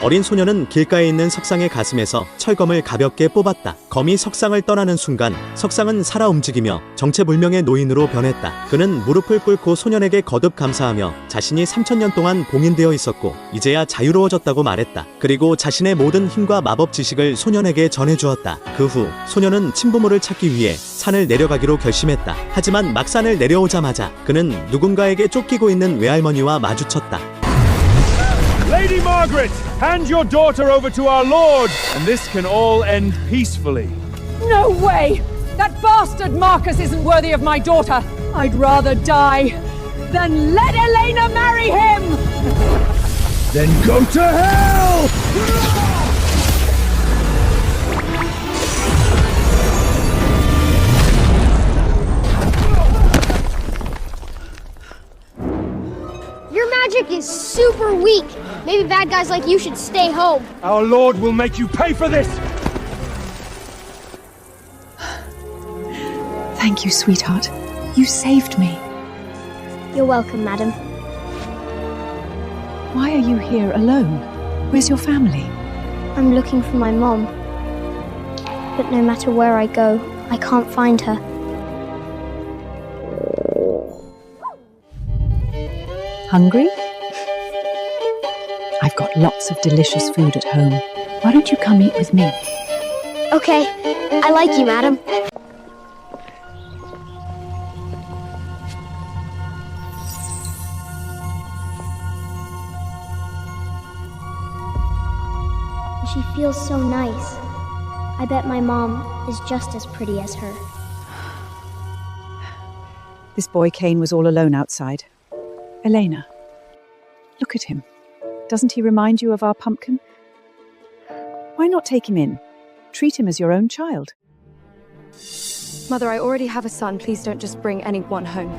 어린 소녀는 길가에 있는 석상의 가슴에서 철검을 가볍게 뽑았다. 검이 석상을 떠나는 순간 석상은 살아 움직이며 정체불명의 노인으로 변했다. 그는 무릎을 꿇고 소년에게 거듭 감사하며 자신이 3000년 동안 봉인되어 있었고 이제야 자유로워졌다고 말했다. 그리고 자신의 모든 힘과 마법 지식을 소년에게 전해주었다. 그 후 소년은 친부모를 찾기 위해 산을 내려가기로 결심했다. 하지만 막산을 내려오자마자 그는 누군가에게 쫓기고 있는 외할머니와 마주쳤다. Lady Margaret, hand your daughter over to our Lord, and this can all end peacefully. No way! That bastard Marcus isn't worthy of my daughter. I'd rather die than let Elena marry him! Then go to hell! Your magic is super weak. Maybe bad guys like you should stay home. Our Lord will make you pay for this! Thank you, sweetheart. You saved me. You're welcome, madam. Why are you here alone? Where's your family? I'm looking for my mom. But no matter where I go, I can't find her. Hungry? I've got lots of delicious food at home. Why don't you come eat with me? Okay, I like you, madam. She feels so nice. I bet my mom is just as pretty as her. This boy Kane was all alone outside. Elena, look at him. Doesn't he remind you of our pumpkin? Why not take him in? Treat him as your own child. Mother, I already have a son. Please don't just bring anyone home.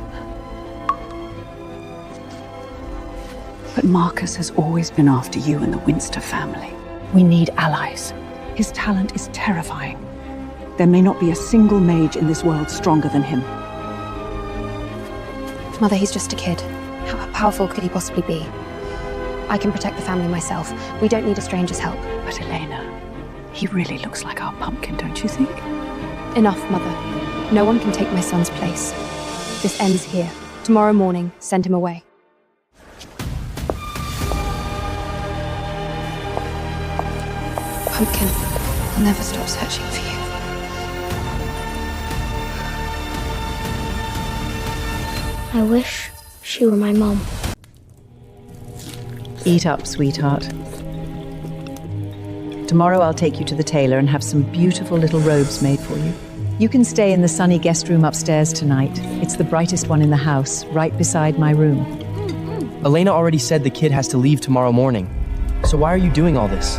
But Marcus has always been after you and the Winster family. We need allies. His talent is terrifying. There may not be a single mage in this world stronger than him. Mother, he's just a kid. How powerful could he possibly be? I can protect the family myself. We don't need a stranger's help. But Elena, he really looks like our pumpkin, don't you think? Enough, Mother. No one can take my son's place. This ends here. Tomorrow morning, send him away. Pumpkin, I'll never stop searching for you. I wish she were my mom. Eat up, sweetheart. Tomorrow I'll take you to the tailor and have some beautiful little robes made for you. You can stay in the sunny guest room upstairs tonight. It's the brightest one in the house, right beside my room. Elena already said the kid has to leave tomorrow morning. So why are you doing all this?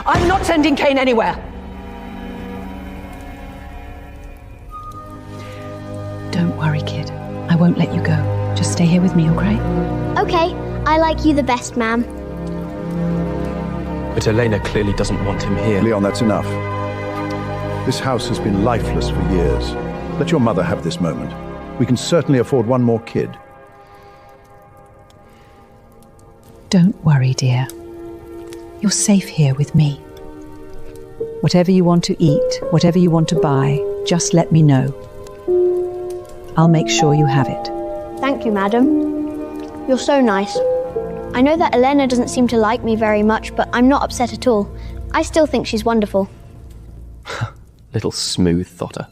I'm not sending Kane anywhere! Don't worry, kid. I won't let you go. Just stay here with me, okay? Okay, I like you the best, ma'am. But Elena clearly doesn't want him here. Leon, that's enough. This house has been lifeless for years. Let your mother have this moment. We can certainly afford one more kid. Don't worry, dear. You're safe here with me. Whatever you want to eat, whatever you want to buy, just let me know. I'll make sure you have it. Thank you, madam. You're so nice. I know that Elena doesn't seem to like me very much, but I'm not upset at all. I still think she's wonderful. Little smooth thotter.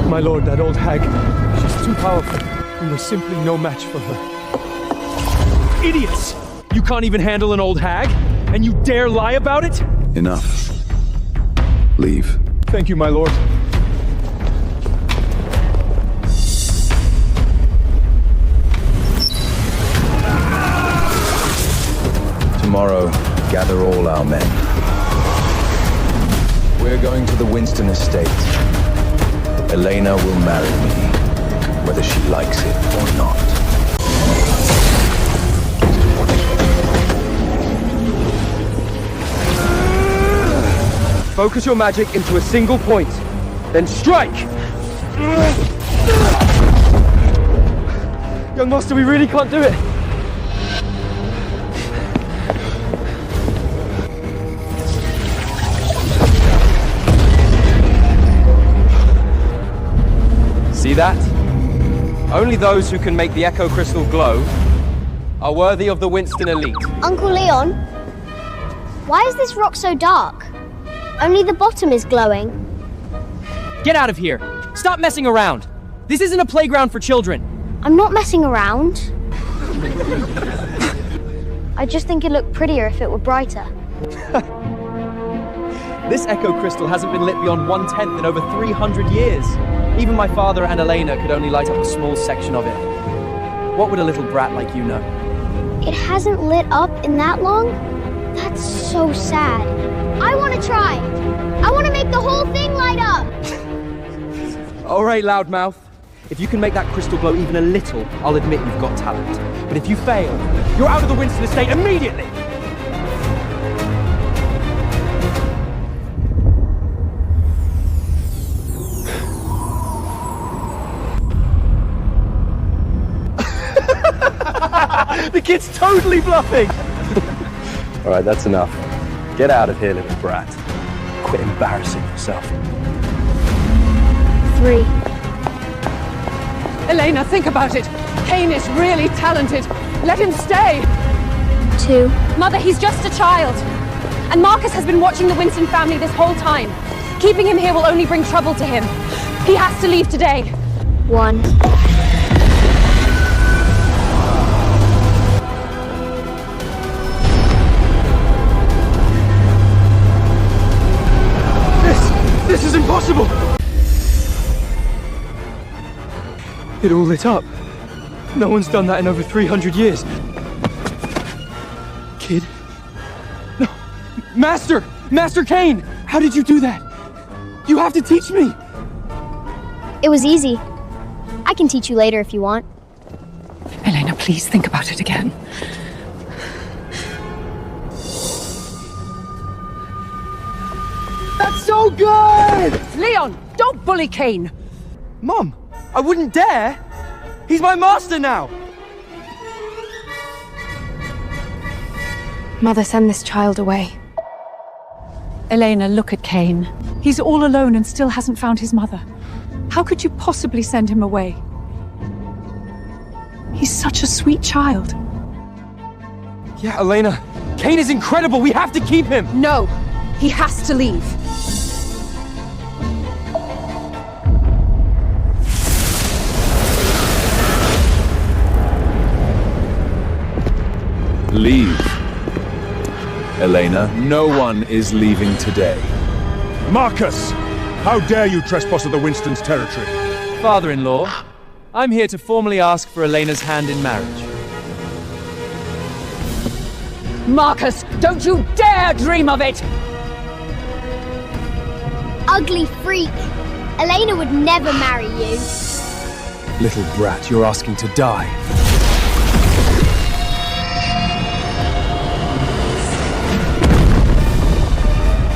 My lord, that old hag, she's too powerful. We were simply no match for her. Idiots! You can't even handle an old hag? And you dare lie about it? Enough. Leave. Thank you, my lord. Tomorrow, gather all our men. We're going to the Winston estate. Elena will marry me, whether she likes it or not. Focus your magic into a single point, then strike! Young master, we really can't do it. that. Only those who can make the Echo Crystal glow are worthy of the Winston elite. Uncle Leon, why is this rock so dark? Only the bottom is glowing. Get out of here. Stop messing around. This isn't a playground for children. I'm not messing around. I just think it looked prettier if it were brighter. This Echo Crystal hasn't been lit beyond 1/10 in over 300 years. Even my father and Elena could only light up a small section of it. What would a little brat like you know? It hasn't lit up in that long? That's so sad. I want to try. I want to make the whole thing light up. All right, loudmouth. If you can make that crystal glow even a little, I'll admit you've got talent. But if you fail, you're out of the Winston estate immediately! The kid's totally bluffing! All right, that's enough. Get out of here, little brat. Quit embarrassing yourself. 3. Elena, think about it. Kane is really talented. Let him stay. 2. Mother, he's just a child. And Marcus has been watching the Winston family this whole time. Keeping him here will only bring trouble to him. He has to leave today. 1. This is impossible! It all lit up. No one's done that in over 300 years. Kid? No. Master! Master Kane! How did you do that? You have to teach me! It was easy. I can teach you later if you want. Elena, please think about it again. That's so good! Leon, don't bully Kane. Mom, I wouldn't dare! He's my master now! Mother, send this child away. Elena, look at Kane. He's all alone and still hasn't found his mother. How could you possibly send him away? He's such a sweet child. Yeah, Elena, Kane is incredible! We have to keep him! No, he has to leave. Leave. Elena, no one is leaving today. Marcus! How dare you trespass at the Winston's territory? Father-in-law, I'm here to formally ask for Elena's hand in marriage. Marcus, don't you dare dream of it! Ugly freak. Elena would never marry you. Little brat, you're asking to die.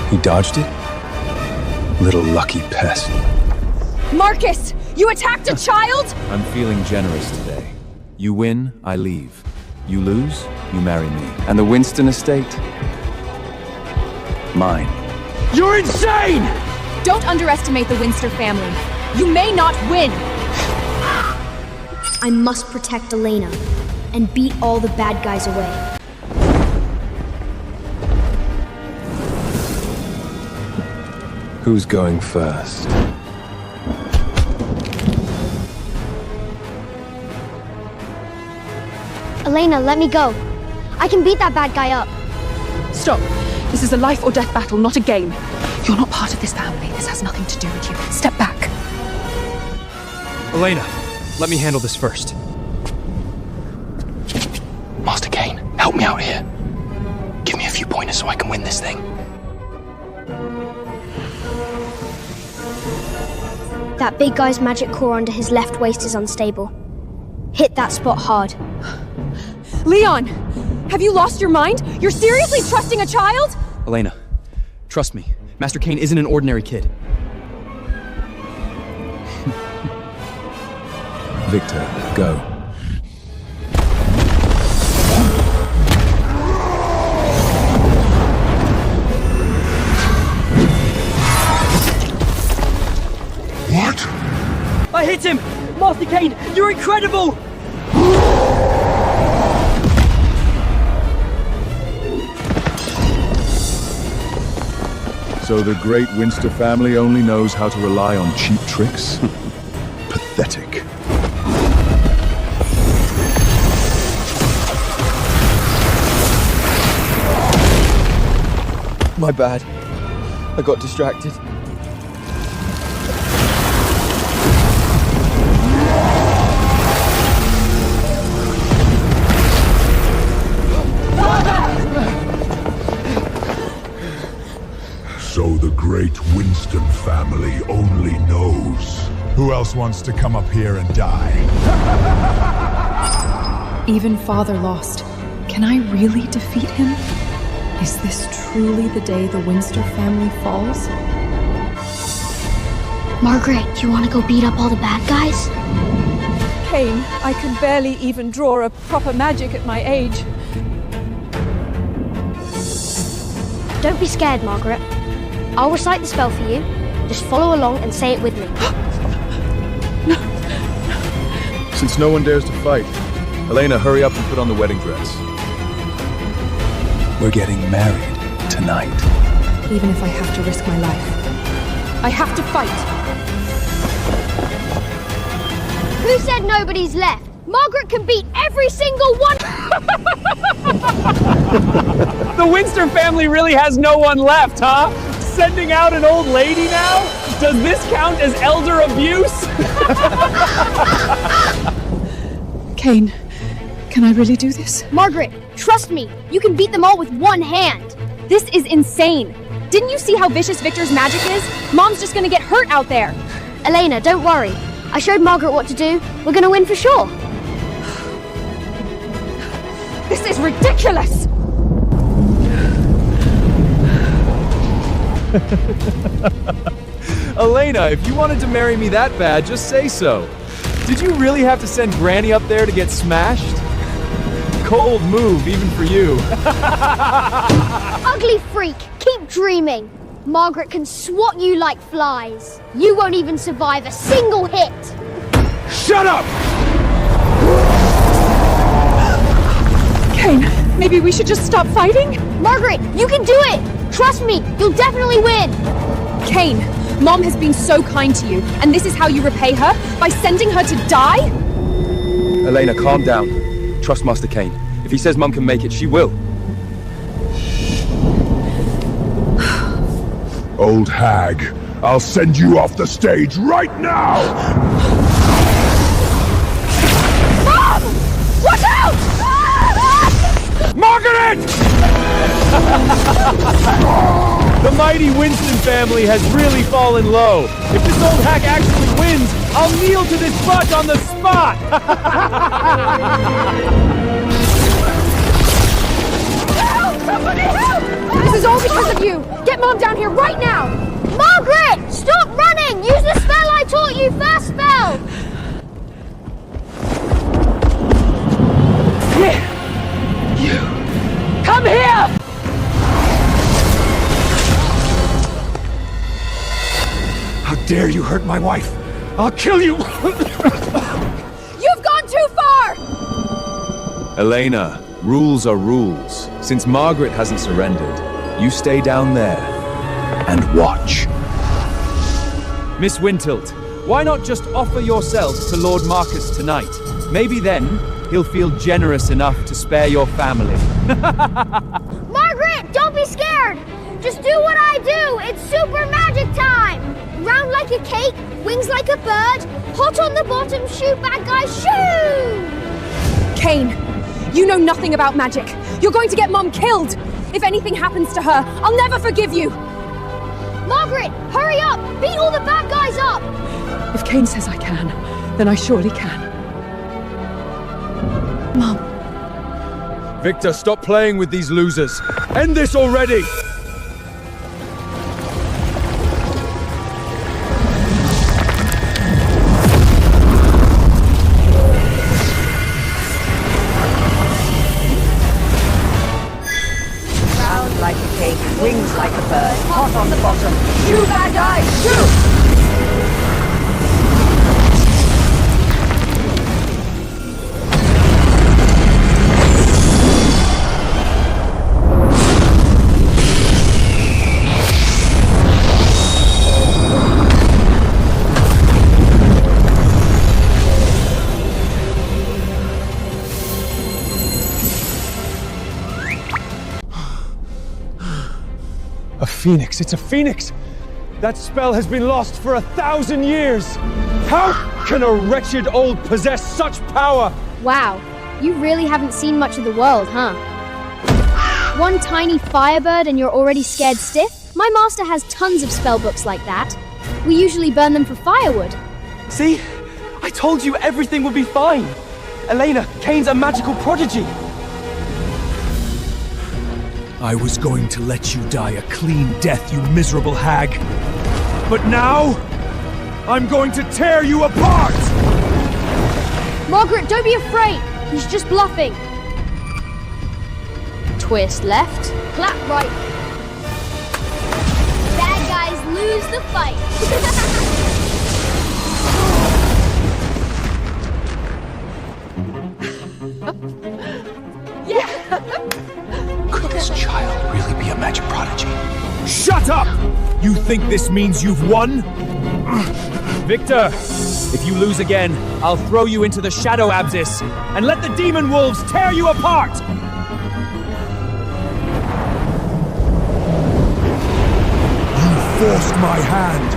He dodged it? Little lucky pest. Marcus, you attacked a child? I'm feeling generous today. You win, I leave. You lose, you marry me. And the Winston estate? Mine. You're insane! Don't underestimate the Winster family. You may not win. I must protect Elena and beat all the bad guys away. Who's going first? Elena, let me go. I can beat that bad guy up. Stop. This is a life or death battle, not a game. You're not part of this family. This has nothing to do with you. Step back. Elena, let me handle this first. Master Kane, help me out here. Give me a few pointers so I can win this thing. That big guy's magic core under his left waist is unstable. Hit that spot hard. Leon, have you lost your mind? You're seriously trusting a child? Elena, trust me. Master Kane isn't an ordinary kid. Victor, go. I hit him! Master Kane! You're incredible! So the great Winster family only knows how to rely on cheap tricks? Pathetic. My bad. I got distracted. So the great Winston family only knows. Who else wants to come up here and die? Even father lost. Can I really defeat him? Is this truly the day the Winster family falls? Margaret, you want to go beat up all the bad guys? Kane, I can barely even draw a proper magic at my age. Don't be scared, Margaret. I'll recite the spell for you. Just follow along and say it with me. Since no one dares to fight, Elena, hurry up and put on the wedding dress. We're getting married tonight. Even if I have to risk my life, I have to fight! Who said nobody's left? Margaret can beat every single one! The Winster family really has no one left, huh? Sending out an old lady now? Does this count as elder abuse? Kane, can I really do this? Margaret, trust me, you can beat them all with one hand. This is insane! Didn't you see how vicious Victor's magic is? Mom's just gonna get hurt out there! Elena, don't worry. I showed Margaret what to do. We're gonna win for sure. This is ridiculous! Elena, if you wanted to marry me that bad, just say so. Did you really have to send Granny up there to get smashed? Cold move, even for you. Ugly freak, keep dreaming. Margaret can swat you like flies. You won't even survive a single hit. Shut up! Kane, maybe we should just stop fighting? Margaret, you can do it! Trust me, you'll definitely win! Kane, Mom has been so kind to you, and this is how you repay her? By sending her to die? Elena, calm down. Trust Master Kane. If he says Mum can make it, she will. Old hag, I'll send you off the stage right now! Mom! Watch out! Margaret! The mighty Winston family has really fallen low. If this old hack actually wins, I'll kneel to this butt on the spot! Help! Somebody help! This is all because of you! Get Mom down here right now! Margaret! Stop running! Use the spell I taught you! First spell! Come here! How dare you hurt my wife! I'll kill you! You've gone too far! Elena, rules are rules. Since Margaret hasn't surrendered, you stay down there and watch. Miss Wintilt, why not just offer yourself to Lord Marcus tonight? Maybe then he'll feel generous enough to spare your family. Margaret, don't be scared! Just do what I do! It's super magic time! Round like a cake, wings like a bird, hot on the bottom, shoot bad guys, shoo! Kane, you know nothing about magic. You're going to get Mom killed. If anything happens to her, I'll never forgive you. Margaret, hurry up! Beat all the bad guys up! If Kane says I can, then I surely can. Mom. Victor, stop playing with these losers. End this already! Round like a cake, wings like a bird, hot on the bottom. Shoot bad guys, shoot! A phoenix. It's a phoenix. That spell has been lost for 1,000 years. How can a wretched old possess such power? Wow, you really haven't seen much of the world, huh? One tiny firebird and you're already scared stiff? My master has tons of spellbooks like that. We usually burn them for firewood. See? I told you everything would be fine. Elena, Kane's a magical prodigy. I was going to let you die a clean death, you miserable hag. But now, I'm going to tear you apart! Margaret, don't be afraid. He's just bluffing. Twist left, clap right. Bad guys lose the fight. Could this child really be a magic prodigy? Shut up! You think this means you've won? Victor, if you lose again, I'll throw you into the shadow abyss and let the demon wolves tear you apart! You forced my hand!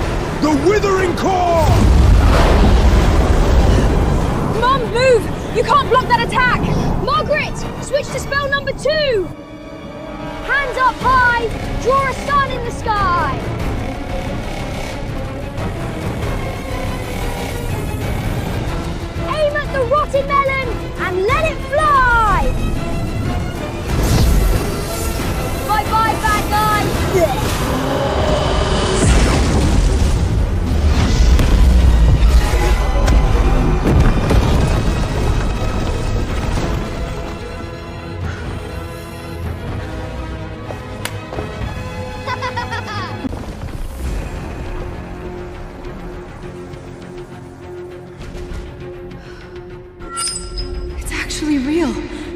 The withering core! Mom, move! You can't block that attack! Margaret, switch to spell number 2. Hands up high, draw a sun in the sky. Aim at the rotten melon and let it fly. Bye-bye, bad guy. It's actually real.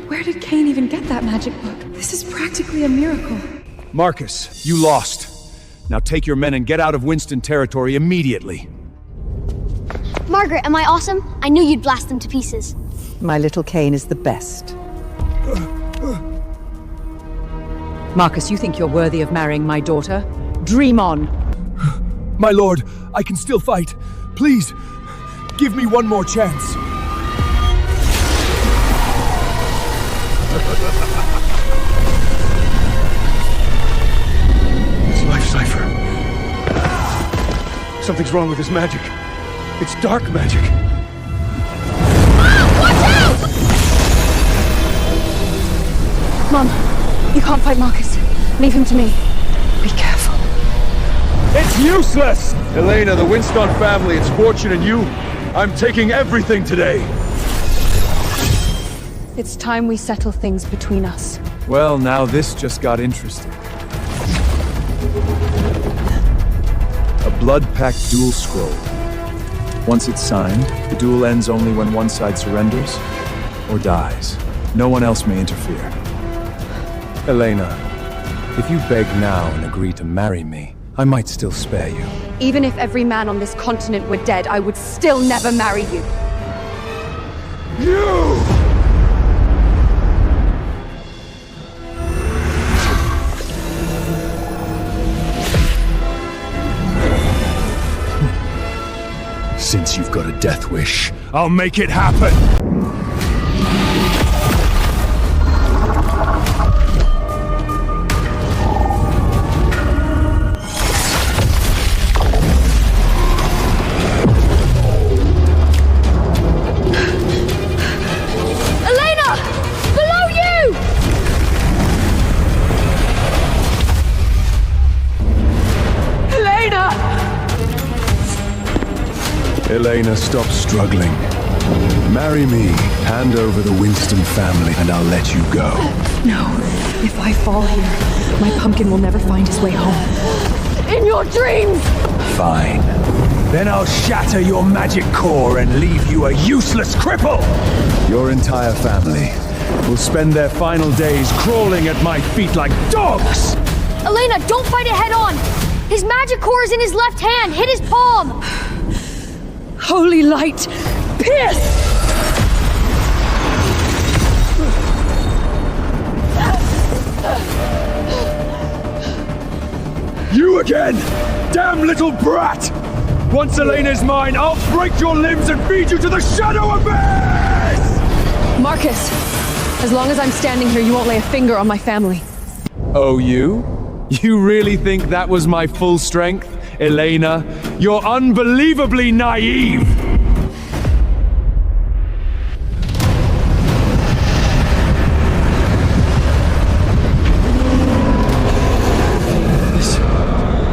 Where did Kane even get that magic book? This is practically a miracle. Marcus, you lost. Now take your men and get out of Winston territory immediately. Margaret, am I awesome? I knew you'd blast them to pieces. My little Kane is the best. Marcus, you think you're worthy of marrying my daughter? Dream on! My lord, I can still fight. Please, give me one more chance. It's life cipher. Something's wrong with this magic. It's dark magic. Mom, you can't fight Marcus. Leave him to me. Be careful. It's useless! Elena, the Winston family, it's fortune in you. I'm taking everything today. It's time we settle things between us. Well, now this just got interesting. A blood-packed duel scroll. Once it's signed, the duel ends only when one side surrenders or dies. No one else may interfere. Elena, if you beg now and agree to marry me, I might still spare you. Even if every man on this continent were dead, I would still never marry you. You! Since you've got a death wish, I'll make it happen! Elena! Below you! Elena, stop struggling. Marry me, hand over the Winston family, and I'll let you go. No, if I fall here, my pumpkin will never find his way home. In your dreams! Fine. Then I'll shatter your magic core and leave you a useless cripple! Your entire family will spend their final days crawling at my feet like dogs! Elena, don't fight it head on! His magic core is in his left hand! Hit his palm! Holy light! Pierce! again! Damn little brat! Once Elena's mine, I'll break your limbs and feed you to the shadow abyss! Marcus, as long as I'm standing here, you won't lay a finger on my family. Oh, you? You really think that was my full strength? Elena, you're unbelievably naive!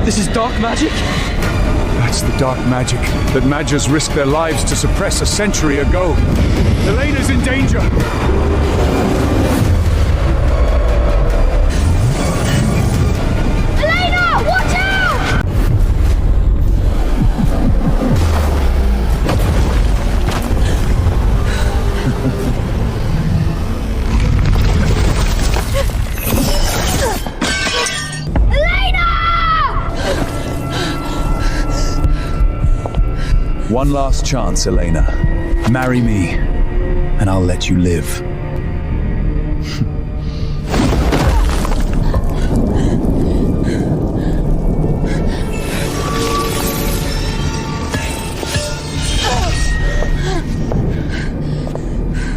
This is dark magic? That's the dark magic that Magus risked their lives to suppress a century ago. Elena's in danger! Elena, watch out! One last chance, Elena. Marry me, and I'll let you live.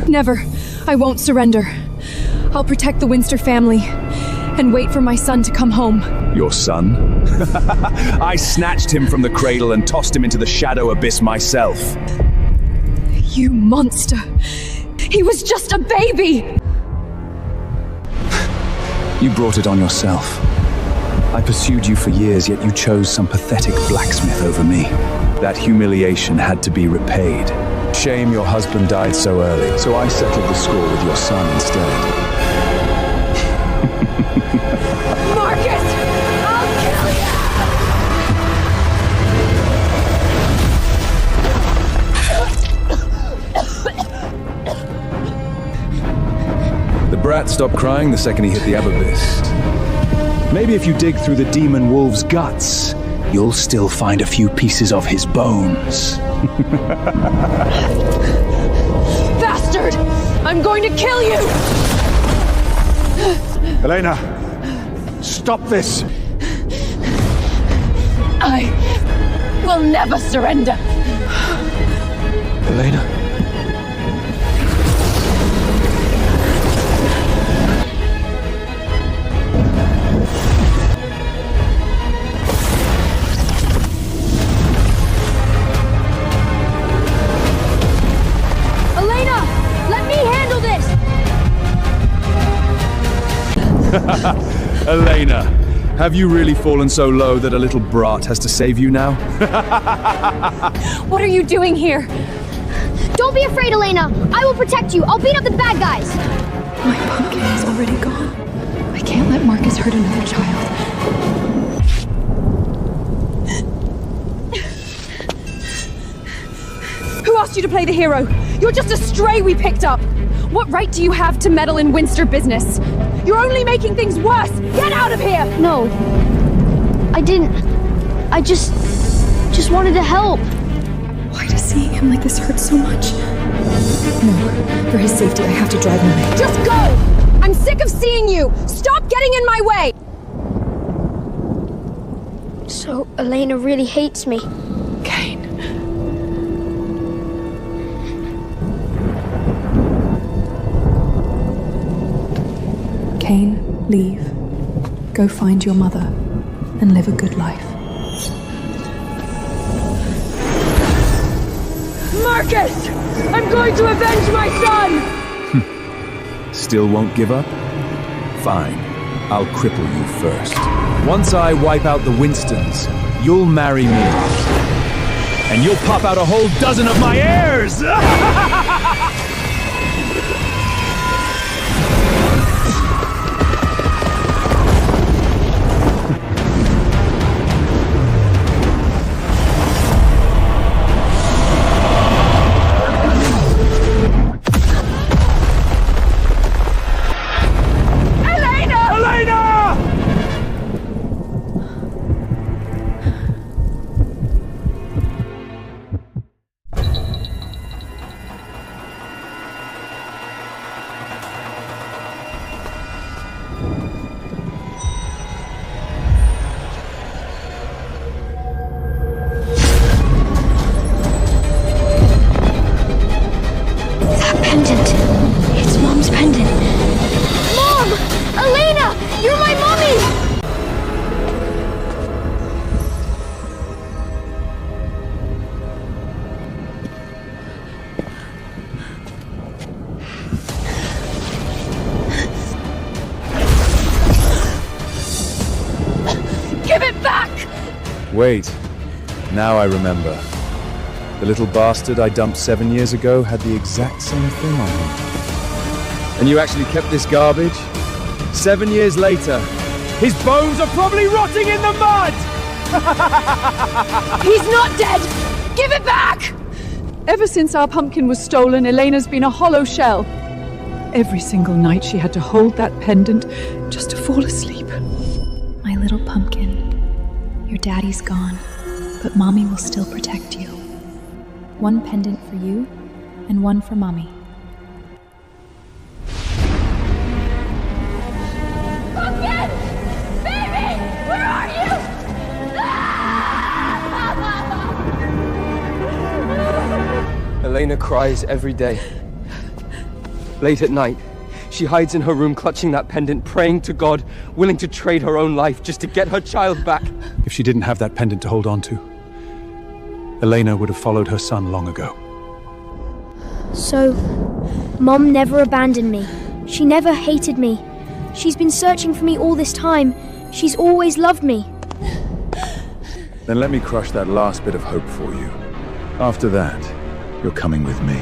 Never. I won't surrender. I'll protect the Winster family and wait for my son to come home. Your son? I snatched him from the cradle and tossed him into the shadow abyss myself. You monster. He was just a baby! You brought it on yourself. I pursued you for years, yet you chose some pathetic blacksmith over me. That humiliation had to be repaid. Shame your husband died so early, so I settled the score with your son instead. Marcus! I'll kill The brat stopped crying the second he hit the abyss. Maybe if you dig through the demon wolf's guts, you'll still find a few pieces of his bones. Bastard! I'm going to kill you! Elena, stop this! I will never surrender. Elena? Elena, let me handle this! Elena, have you really fallen so low that a little brat has to save you now? What are you doing here? Don't be afraid, Elena. I will protect you. I'll beat up the bad guys. My pumpkin is already gone. I can't let Marcus hurt another child. Who asked you to play the hero? You're just a stray we picked up. What right do you have to meddle in Winster business? You're only making things worse. Get out of here! No. I didn't. I just wanted to help. Why does seeing him like this hurt so much? No, for his safety, I have to drive him away. Just go! I'm sick of seeing you! Stop getting in my way! So, Elena really hates me. Kane. Kane, leave. Go find your mother and live a good life. Marcus! I'm going to avenge my son! Still won't give up? Fine. I'll cripple you first. Once I wipe out the Winstons, you'll marry me. And you'll pop out a whole dozen of my heirs! Wait. Now I remember. The little bastard I dumped 7 years ago had the exact same thing on him. And you actually kept this garbage? 7 years later, His bones are probably rotting in the mud! He's not dead! Give it back! Ever since our pumpkin was stolen, Elena's been a hollow shell. Every single night she had to hold that pendant just to fall asleep. My little pumpkin, your daddy's gone, but Mommy will still protect you. One pendant for you, and one for Mommy. Pumpkin! Baby! Where are you? Elena cries every day. Late at night, she hides in her room clutching that pendant, praying to God, willing to trade her own life just to get her child back. If she didn't have that pendant to hold on to, Elena would have followed her son long ago. So, Mom never abandoned me. She never hated me. She's been searching for me all this time. She's always loved me. Then let me crush that last bit of hope for you. After that, you're coming with me.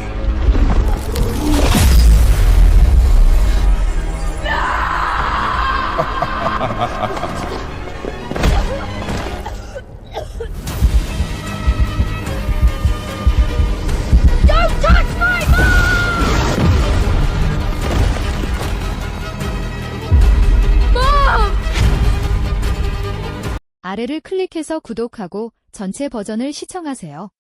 Don't touch my mom! 아래를 클릭해서 구독하고 전체 버전을 시청하세요.